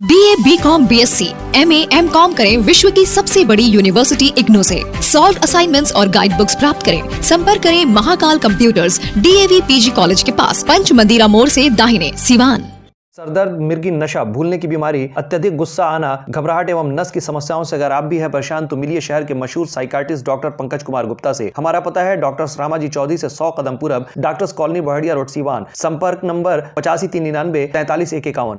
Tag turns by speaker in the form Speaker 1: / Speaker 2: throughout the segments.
Speaker 1: BA, BCom, BSc, MA, MCom करें विश्व की सबसे बड़ी यूनिवर्सिटी इग्नू से। सॉल्व असाइनमेंट्स और गाइड बुक्स प्राप्त करें। संपर्क करें Mahakal computers, DAV PG college के पास, पंच मंदिरा मोड़ से दाहिने, सिवान।
Speaker 2: सरदर्द, मिर्गी, नशा, भूलने की बीमारी, अत्यधिक गुस्सा आना, घबराहट एवं नस की समस्याओं से अगर आप भी हैं परेशान तो मिलिए शहर के मशहूर साइकाट्रिस्ट डॉक्टर पंकज कुमार गुप्ता से। हमारा पता है डॉक्टर रामाजी चौधरी से 100 कदम पूरब, doctors colony Bahadiya road, Siwan. संपर्क नंबर 85 399 43 151।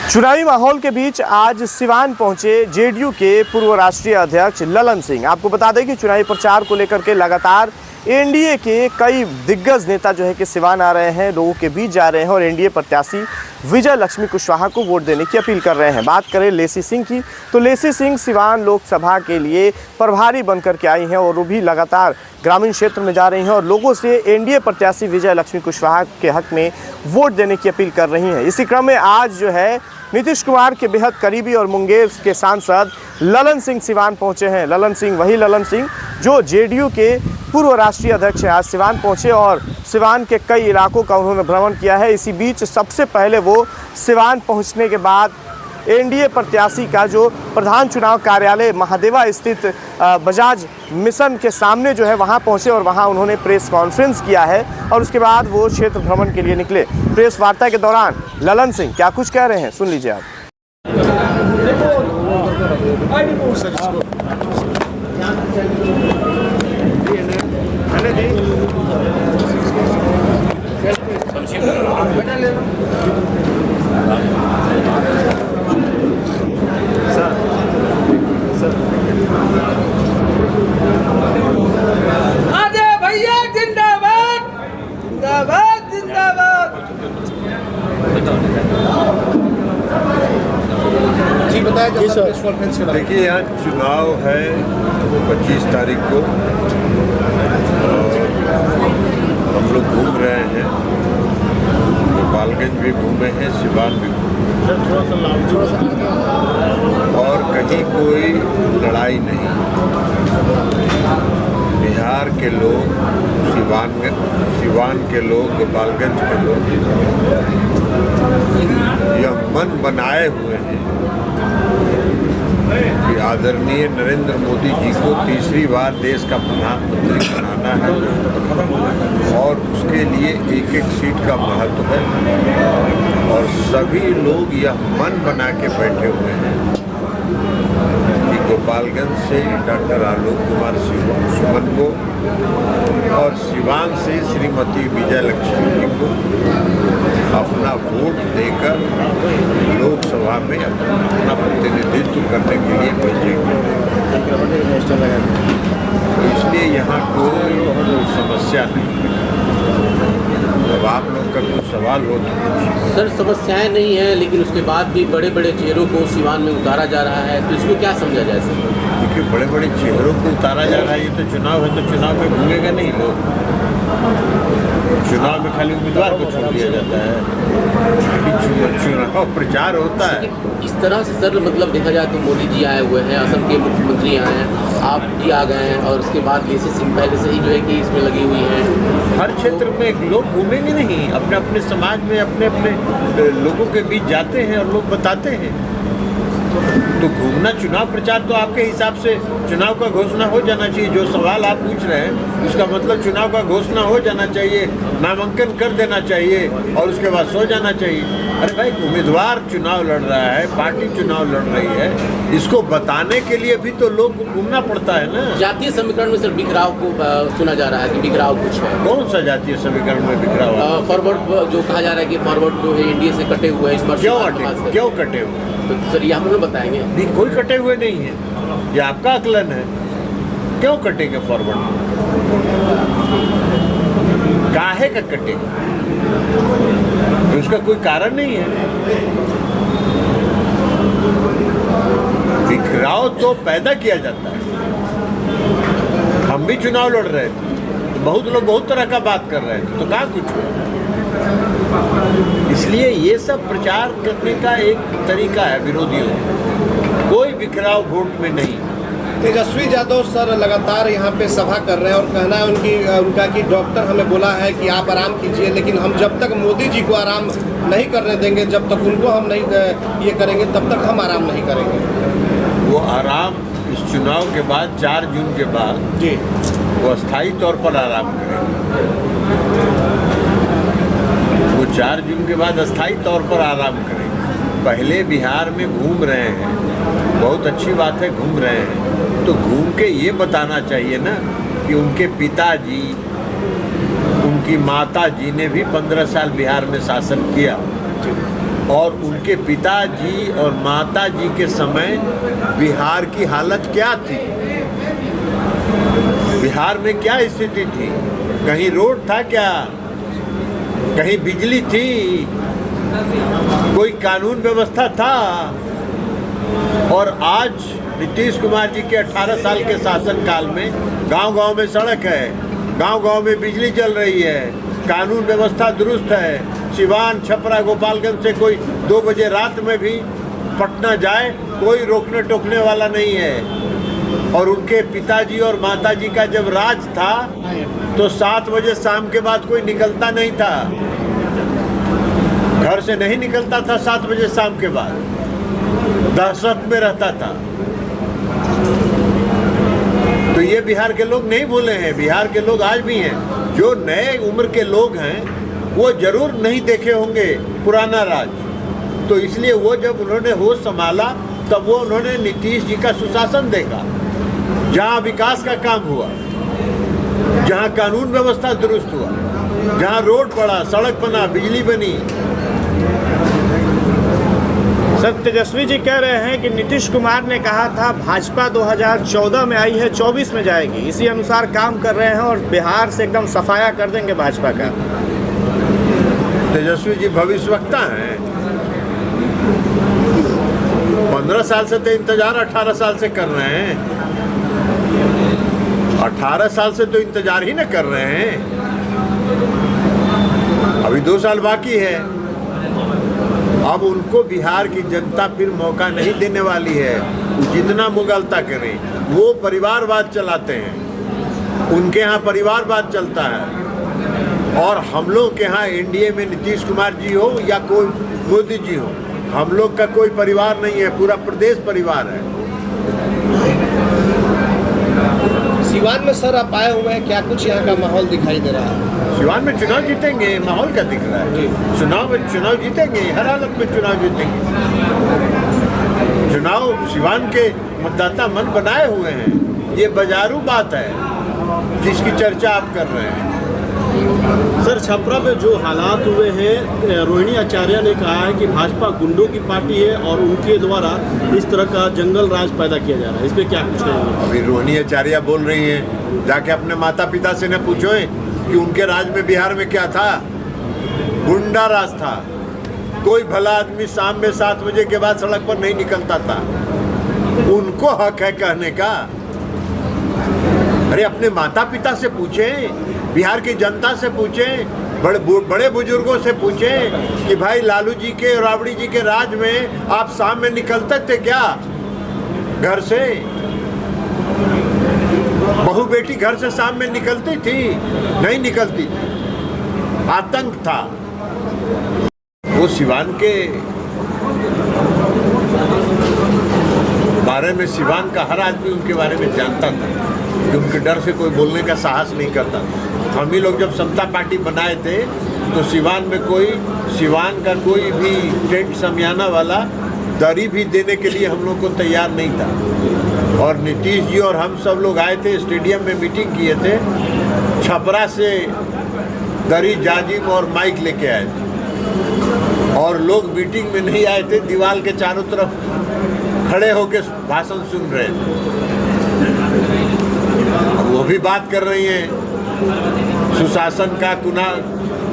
Speaker 3: चुनावी माहौल के बीच आज सिवान पहुंचे जेडीयू के पूर्व राष्ट्रीय अध्यक्ष ललन सिंह। आपको बता दें कि चुनावी प्रचार को लेकर के लगातार एनडीए के कई दिग्गज नेता जो है कि सिवान आ रहे हैं, लोगों के बीच जा रहे हैं और एनडीए प्रत्याशी विजय लक्ष्मी कुशवाहा को वोट देने की अपील कर रहे हैं। बात करें लेसी सिंह की तो लेसी सिंह सिवान लोकसभा के लिए प्रभारी बनकर के आई हैं और वो भी लगातार ग्रामीण क्षेत्र में जा रही हैं और लोगों से एनडीए प्रत्याशी विजय लक्ष्मी कुशवाहा के हक में वोट देने की अपील कर रही हैं। इसी क्रम में आज जो है नीतीश कुमार के बेहद करीबी और मुंगेर के सांसद ललन सिंह सिवान पहुंचे हैं। ललन सिंह वही ललन सिंह जो जेडीयू के पूर्व राष्ट्रीय अध्यक्ष हैं, आज सिवान पहुंचे और सिवान के कई इलाकों का उन्होंने भ्रमण किया है। इसी बीच सबसे पहले वो सिवान पहुंचने के बाद एनडीए प्रत्याशी का जो प्रधान चुनाव कार्यालय महादेवा स्थित बजाज मिशन के सामने जो है वहां पहुंचे और वहां उन्होंने प्रेस कॉन्फ्रेंस किया है और उसके बाद वो क्षेत्र भ्रमण के लिए निकले। प्रेस वार्ता के दौरान ललन सिंह क्या कुछ कह रहे हैं, सुन लीजिए आप।
Speaker 4: देखिए यहाँ चुनाव है 25 तारीख को, हम लोग घूम रहे हैं, गोपालगंज भी घूमे हैं, सिवान भी घूमे और कहीं कोई लड़ाई नहीं। बिहार के लोग, सिवान के लोग, गोपालगंज के लोग यह मन बनाए हुए हैं कि आदरणीय नरेंद्र मोदी जी को तीसरी बार देश का प्रधानमंत्री बनाना है और उसके लिए एक एक सीट का महत्व है और सभी लोग यह मन बना के बैठे हुए हैं कि गोपालगंज से डॉक्टर आलोक कुमार सुमन को और सिवान से श्रीमती विजय लक्ष्मी जी को अपना वोट देकर लोकसभा में अपना प्रतिनिधित्व करने के लिए भेजेंगे। तो इसलिए यहाँ कोई समस्या नहीं है। अब आप लोग का कुछ सवाल हो तो
Speaker 5: सर, समस्याएं नहीं है लेकिन उसके बाद भी बड़े बड़े चेहरों को सिवान में उतारा जा रहा है, तो इसको क्या समझा जाए सर?
Speaker 4: देखिए, बड़े बड़े चेहरों को उतारा जा रहा है, ये तो चुनाव है, तो चुनाव में भूलेगा नहीं लोग। चुनाव में खाली उम्मीदवार को छोड़ दिया जाता है, चुनाव प्रचार होता है।
Speaker 5: इस तरह से सर मतलब देखा जाए तो मोदी जी आए हुए हैं, असम के मुख्यमंत्री आए हैं, आप भी आ गए हैं और उसके बाद लेसी सिंह पहले से ही जो है कि इसमें लगी हुई हैं।
Speaker 4: हर क्षेत्र में लोग घूमेंगे नहीं, अपने अपने समाज में अपने अपने लोगों के बीच जाते हैं और लोग बताते हैं। तो घूमना चुनाव प्रचार तो आपके हिसाब से चुनाव का घोषणा हो जाना चाहिए। जो सवाल आप पूछ रहे हैं उसका मतलब चुनाव का घोषणा हो जाना चाहिए, नामांकन कर देना चाहिए और उसके बाद सो जाना चाहिए। अरे भाई, उम्मीदवार चुनाव लड़ रहा है, पार्टी चुनाव लड़ रही है, इसको बताने के लिए भी तो लोग को घूमना पड़ता है ना।
Speaker 5: जातीय समीकरण में सर बिखराव को सुना जा रहा है कि बिखराव कुछ है।
Speaker 4: कौन सा जातीय समीकरण में बिखराव?
Speaker 5: फॉरवर्ड जो कहा जा रहा है कि फॉरवर्ड जो है एनडीए से कटे हुए हैं, इस पर
Speaker 4: क्यों कटे हुए?
Speaker 5: तो सर ये हम लोग बताएंगे।
Speaker 4: नहीं, कोई कटे हुए नहीं है, ये आपका आकलन है। क्यों कटेंगे फॉरवर्ड? काहे का कटेगा? तो उसका कोई कारण नहीं है। बिखराव तो पैदा किया जाता है। हम भी चुनाव लड़ रहे थे तो बहुत लोग बहुत तरह का बात कर रहे थे, तो कहाँ कुछ हुआ? इसलिए ये सब प्रचार करने का एक तरीका है विरोधियों। कोई बिखराव वोट में नहीं।
Speaker 6: तेजस्वी यादव सर लगातार यहाँ पे सभा कर रहे हैं और कहना है उनका कि डॉक्टर हमें बोला है कि आप आराम कीजिए, लेकिन हम जब तक मोदी जी को आराम नहीं करने देंगे, जब तक उनको हम नहीं ये करेंगे, तब तक हम आराम नहीं करेंगे।
Speaker 4: वो आराम इस चुनाव के बाद 4 जून के बाद
Speaker 6: जी
Speaker 4: वो अस्थायी तौर पर आराम करेंगे। वो 4 जून के बाद अस्थायी तौर पर आराम करेंगे। पहले बिहार में घूम रहे हैं, बहुत अच्छी बात है घूम रहे हैं, तो घूम के ये बताना चाहिए ना कि उनके पिताजी, उनकी माताजी ने भी 15 साल बिहार में शासन किया और उनके पिताजी और माताजी के समय बिहार की हालत क्या थी, बिहार में क्या स्थिति थी, कहीं रोड था क्या, कहीं बिजली थी, कोई कानून व्यवस्था था। और आज नीतीश कुमार जी के 18 साल के शासनकाल में गांव-गांव में सड़क है, गांव-गांव में बिजली चल रही है, कानून व्यवस्था दुरुस्त है। सिवान, छपरा, गोपालगंज से कोई 2 बजे रात में भी पटना जाए, कोई रोकने टोकने वाला नहीं है। और उनके पिताजी और माताजी का जब राज था तो 7 बजे शाम के बाद कोई निकलता नहीं था, घर से नहीं निकलता था 7 बजे शाम के बाद, दहशत में रहता था। तो ये बिहार के लोग नहीं भूले हैं, बिहार के लोग आज भी हैं। जो नए उम्र के लोग हैं वो जरूर नहीं देखे होंगे पुराना राज, तो इसलिए वो जब उन्होंने होश संभाला तब वो उन्होंने नीतीश जी का सुशासन देखा, जहाँ विकास का काम हुआ, जहाँ कानून व्यवस्था दुरुस्त हुआ, जहाँ रोड पड़ा, सड़क बना, बिजली बनी।
Speaker 3: सर, तेजस्वी जी कह रहे हैं कि नीतीश कुमार ने कहा था भाजपा 2014 में आई है, 24 में जाएगी, इसी अनुसार काम कर रहे हैं और बिहार से एकदम सफाया कर देंगे भाजपा का।
Speaker 4: तेजस्वी जी भविष्यवक्ता हैं। 15 साल से तो इंतजार 18 साल से कर रहे हैं, 18 साल से तो इंतजार ही न कर रहे हैं, अभी 2 साल बाकी है। अब उनको बिहार की जनता फिर मौका नहीं देने वाली है, वो जितना मुगलता करें। वो परिवारवाद चलाते हैं, उनके यहाँ परिवारवाद चलता है। और हम लोग के यहाँ एनडीए में नीतीश कुमार जी हो या कोई मोदी जी हो, हम लोग का कोई परिवार नहीं है, पूरा प्रदेश परिवार है।
Speaker 6: सिवान में सर आप आए हुए हैं, क्या कुछ यहाँ का माहौल दिखाई दे रहा है?
Speaker 4: सिवान में चुनाव जीतेंगे, माहौल क्या दिख रहा है? चुनाव जीतेंगे, हर हालत में चुनाव जीतेंगे। चुनाव सिवान के मतदाता मन बनाए हुए हैं, ये बाजारू बात है जिसकी चर्चा आप कर रहे हैं।
Speaker 7: सर, छपरा में जो हालात हुए हैं, रोहिणी आचार्य ने कहा है कि भाजपा गुंडों की पार्टी है और उनके द्वारा इस तरह का जंगल राज पैदा किया जा रहा है, इस पर क्या कुछ कहेंगे?
Speaker 4: अभी रोहिणी आचार्य बोल रही हैं, जाके अपने माता पिता से न पूछो कि उनके राज में बिहार में क्या था, गुंडा राज था। कोई भला आदमी शाम में 7 बजे के बाद सड़क पर नहीं निकलता था, उनको हक है कहने का। अरे अपने माता पिता से पूछें, बिहार की जनता से पूछें, बड़े बुजुर्गों से पूछें कि भाई लालू जी के और राबड़ी जी के राज में आप शाम में निकलते थे क्या घर से? बहू बेटी घर से शाम में निकलती थी? नहीं निकलती थी, आतंक था। वो सिवान के बारे में, सिवान का हर आदमी उनके बारे में जानता था कि उनके डर से कोई बोलने का साहस नहीं करता था। हम ही लोग जब समता पार्टी बनाए थे तो सिवान का कोई भी टेंट समियाना वाला दरी भी देने के लिए हम लोग को तैयार नहीं था। और नीतीश जी और हम सब लोग आए थे, स्टेडियम में मीटिंग किए थे, छपरा से दरी, जाजिम और माइक लेके आए थे और लोग मीटिंग में नहीं आए थे, दीवार के चारों तरफ खड़े होकर भाषण सुन रहे थे। वो भी बात कर रही हैं सुशासन का,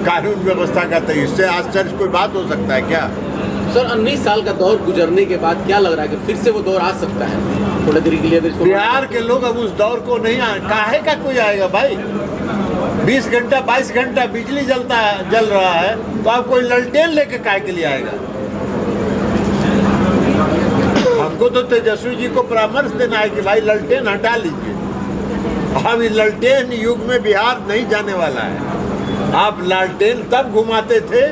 Speaker 4: कानून व्यवस्था का, तो इससे आश्चर्य कोई बात हो सकता है क्या?
Speaker 5: सर, 19 साल का दौर गुजरने के बाद क्या लग रहा है कि फिर से वो दौर आ सकता है थोड़ी देर के लिए?
Speaker 4: बिहार के लोग अब उस दौर को नहीं काहे का कोई आएगा भाई? 20 घंटा 22 घंटा बिजली जल रहा है तो आप कोई ललटेन लेके काहे के लिए आएगा? हमको आपको तो तेजस्वी जी को परामर्श देना है कि भाई ललटेन हटा लीजिए। अब इस ललटेन युग में बिहार नहीं जाने वाला है। आप लालटेन तब घुमाते थे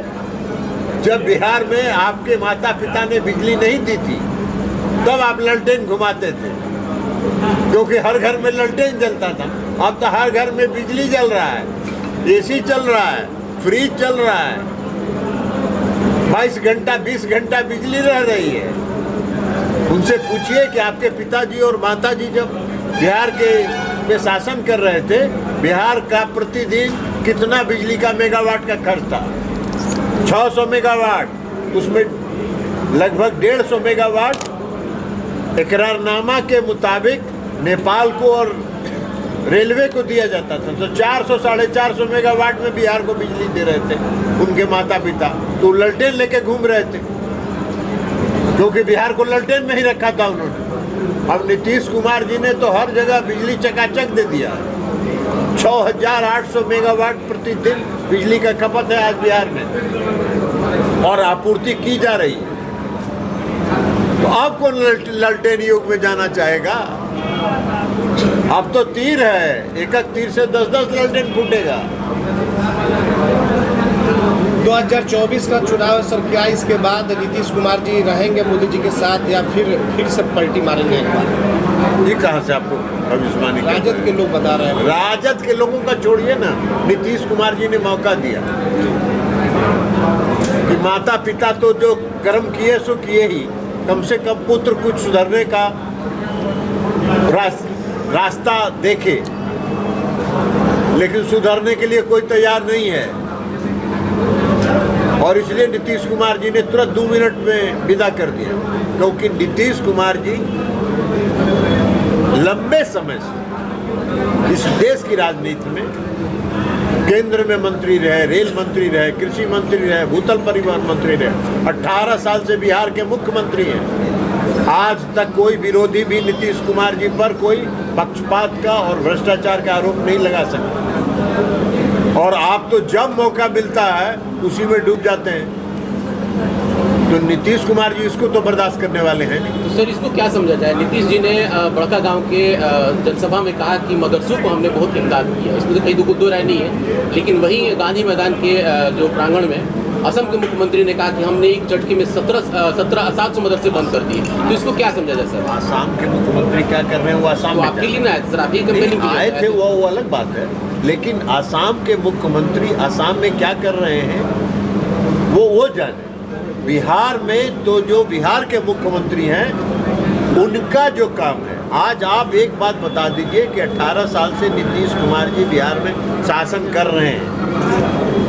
Speaker 4: जब बिहार में आपके माता पिता ने बिजली नहीं दी थी, तब आप ललटेन घुमाते थे, क्योंकि हर घर में ललटेन जलता था। अब तो हर घर में बिजली जल रहा है, एसी चल रहा है, फ्रिज चल रहा है, 22 घंटा 20 घंटा बिजली रह रही है। उनसे पूछिए कि आपके पिताजी और माताजी जब बिहार में शासन कर रहे थे, बिहार का प्रतिदिन कितना बिजली का मेगावाट का खर्च था? 600 मेगावाट, उसमें लगभग 150 मेगावाट इकरारनामा के मुताबिक नेपाल को और रेलवे को दिया जाता था। तो 400 साढ़े 400 मेगावाट में बिहार को बिजली दे रहे थे उनके माता पिता, तो ललटेन लेके घूम रहे थे, क्योंकि बिहार को ललटेन में ही रखा था उन्होंने। अब नीतीश कुमार जी ने तो हर जगह बिजली चकाचक दे दिया। 6800 मेगावाट प्रतिदिन बिजली का खपत है आज बिहार में, और आपूर्ति की जा रही है। तो अब कौन ललटेन युग में जाना चाहेगा? अब तो तीर है, एक एक तीर से 10-10 ललटेन फूटेगा।
Speaker 6: 2024 का चुनाव है सर, क्या इसके बाद नीतीश कुमार जी रहेंगे मोदी जी के साथ या फिर से पलटी मारेंगे एक बार?
Speaker 4: ये कहाँ से आपको भविष्यवाणी?
Speaker 6: राजद के लोग बता रहे हैं।
Speaker 4: राजद के लोगों का छोड़िए ना, नीतीश कुमार जी ने मौका दिया कि माता पिता तो जो कर्म किए सो किए ही, कम से कम पुत्र कुछ सुधरने का रास्ता देखे, लेकिन सुधरने के लिए कोई तैयार नहीं है। और इसलिए नीतीश कुमार जी ने तुरंत 2 मिनट में विदा कर दिया, क्योंकि नीतीश कुमार जी लंबे समय से इस देश की राजनीति में केंद्र में मंत्री रहे, रेल मंत्री रहे, कृषि मंत्री रहे, भूतल परिवहन मंत्री रहे, 18 साल से बिहार के मुख्यमंत्री हैं। आज तक कोई विरोधी भी नीतीश कुमार जी पर कोई पक्षपात का और भ्रष्टाचार का आरोप नहीं लगा सकता। और आप तो जब मौका मिलता है उसी में डूब जाते हैं। तो नीतीश कुमार जी इसको तो बर्दाश्त करने वाले हैं नहीं।
Speaker 5: तो सर इसको क्या समझा जाए? नीतीश जी ने बड़का गांव के जनसभा में कहा कि मदरसों को हमने बहुत इमदाद किया, इसमें तो कहीं दो राय नहीं है। लेकिन वहीं गांधी मैदान के जो प्रांगण में असम के मुख्यमंत्री ने कहा कि हमने एक झटके में 700 मदरसे बंद कर दिए। तो इसको क्या समझा जाए सर?
Speaker 4: आसाम के मुख्यमंत्री क्या कर रहे हैं? वो आसाम में
Speaker 5: आपके लिए ना सर, आप ही कंपेनिंग
Speaker 4: आए थे, वो अलग बात है। लेकिन आसाम के मुख्यमंत्री आसाम में क्या कर रहे हैं वो जाने। बिहार में तो जो बिहार के मुख्यमंत्री हैं उनका जो काम है, आज आप एक बात बता दीजिए कि 18 साल से नीतीश कुमार जी बिहार में शासन कर रहे हैं।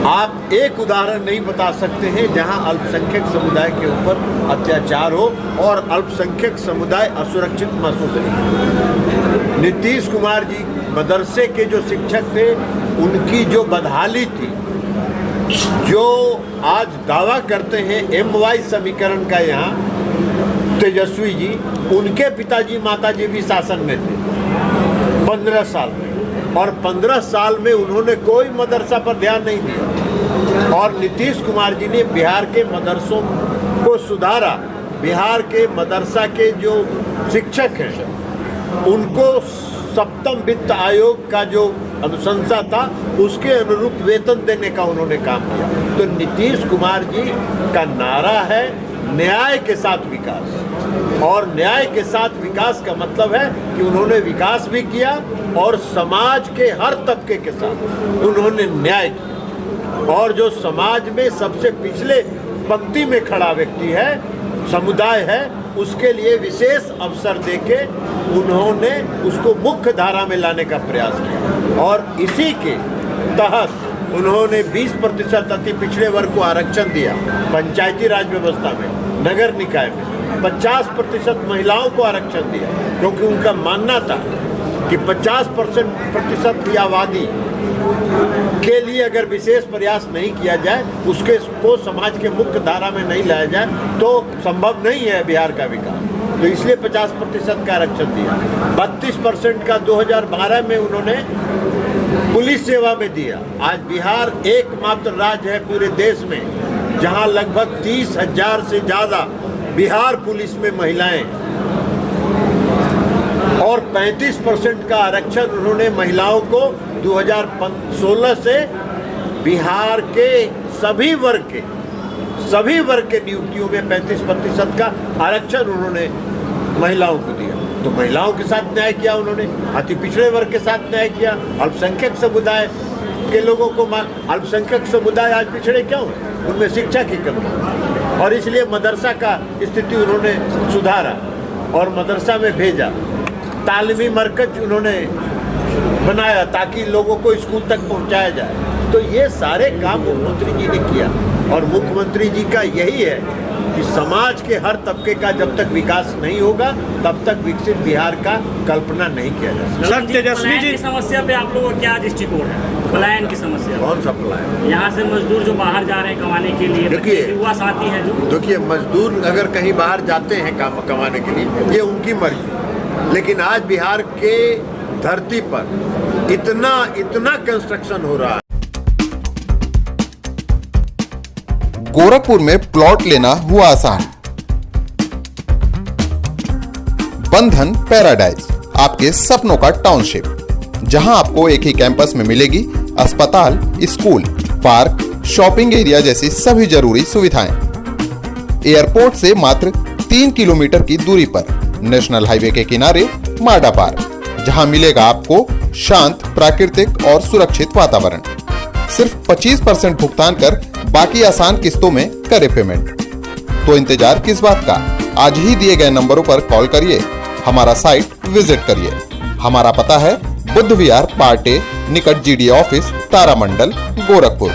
Speaker 4: आप एक उदाहरण नहीं बता सकते हैं जहां अल्पसंख्यक समुदाय के ऊपर अत्याचार हो और अल्पसंख्यक समुदाय असुरक्षित महसूस करे। नीतीश कुमार जी मदरसे के जो शिक्षक थे उनकी जो बदहाली थी, जो आज दावा करते हैं MY समीकरण का, यहाँ तेजस्वी जी, उनके पिताजी माताजी भी शासन में थे 15 साल में, और 15 साल में उन्होंने कोई मदरसा पर ध्यान नहीं दिया। और नीतीश कुमार जी ने बिहार के मदरसों को सुधारा। बिहार के मदरसा के जो शिक्षक हैं उनको सप्तम वित्त आयोग का जो अनुशंसा था उसके अनुरूप वेतन देने का उन्होंने काम किया। तो नीतीश कुमार जी का नारा है न्याय के साथ विकास, और न्याय के साथ विकास का मतलब है कि उन्होंने विकास भी किया और समाज के हर तबके के साथ उन्होंने न्याय किया। और जो समाज में सबसे पिछले पंक्ति में खड़ा व्यक्ति है, समुदाय है, उसके लिए विशेष अवसर देके उन्होंने उसको मुख्य धारा में लाने का प्रयास किया। और इसी के तहत उन्होंने 20% अति पिछड़े वर्ग को आरक्षण दिया पंचायती राज व्यवस्था में, नगर निकाय में 50% महिलाओं को आरक्षण दिया, क्योंकि उनका मानना था कि 50% की आबादी के लिए अगर विशेष प्रयास नहीं किया जाए, उसके को समाज के मुख्य धारा में नहीं लाया जाए, तो संभव नहीं है बिहार का विकास। तो इसलिए 50% का आरक्षण दिया। 32% का 2012 में उन्होंने पुलिस सेवा में दिया। आज बिहार एकमात्र राज्य है पूरे देश में जहां लगभग 30,000 से ज़्यादा बिहार पुलिस में महिलाएं और 35% का आरक्षण उन्होंने महिलाओं को 2016 से बिहार के सभी वर्ग के नियुक्तियों में 35% का आरक्षण उन्होंने महिलाओं को दिया। तो महिलाओं के साथ न्याय किया उन्होंने, अति पिछड़े वर्ग के साथ न्याय किया, अल्पसंख्यक समुदाय के लोगों को अल्पसंख्यक समुदाय आज पिछड़े क्यों हैं? उनमें शिक्षा की कमी, और इसलिए मदरसा का स्थिति उन्होंने सुधारा और मदरसा में भेजा। तालीमी मरकज उन्होंने बनाया ताकि लोगों को स्कूल तक पहुंचाया जाए। तो ये सारे काम मुख्यमंत्री जी ने किया, और मुख्यमंत्री जी का यही है कि समाज के हर तबके का जब तक विकास नहीं होगा तब तक विकसित बिहार का कल्पना नहीं किया जा सकता।
Speaker 3: सर, तेजस्वी जी
Speaker 8: की समस्या पे आप लोगों का क्या दृष्टिकोण है? पलायन की समस्या,
Speaker 4: कौन सा पलायन?
Speaker 8: यहाँ से मजदूर जो बाहर जा रहे हैं कमाने के लिए,
Speaker 4: देखिए
Speaker 8: युवा साथी है जो,
Speaker 4: देखिए मजदूर अगर कहीं बाहर जाते हैं काम कमाने के लिए, ये उनकी मर्जी, लेकिन आज बिहार के धरती पर इतना कंस्ट्रक्शन हो रहा है।
Speaker 9: गोरखपुर में प्लॉट लेना हुआ आसान। बंधन पैराडाइज, आपके सपनों का टाउनशिप, जहां आपको एक ही कैंपस में मिलेगी अस्पताल, स्कूल, पार्क, शॉपिंग एरिया जैसी सभी जरूरी सुविधाएं। एयरपोर्ट से मात्र 3 किलोमीटर की दूरी पर नेशनल हाईवे के किनारे माडा पार्क, जहां मिलेगा आपको शांत, प्राकृतिक और सुरक्षित वातावरण। सिर्फ 25% भुगतान कर बाकी आसान किस्तों में करे पेमेंट। तो इंतजार किस बात का? आज ही दिए गए नंबरों पर कॉल करिए, हमारा साइट विजिट करिए। हमारा पता है बुद्ध विहार पार्टे निकट GDA ऑफिस, तारामंडल, गोरखपुर।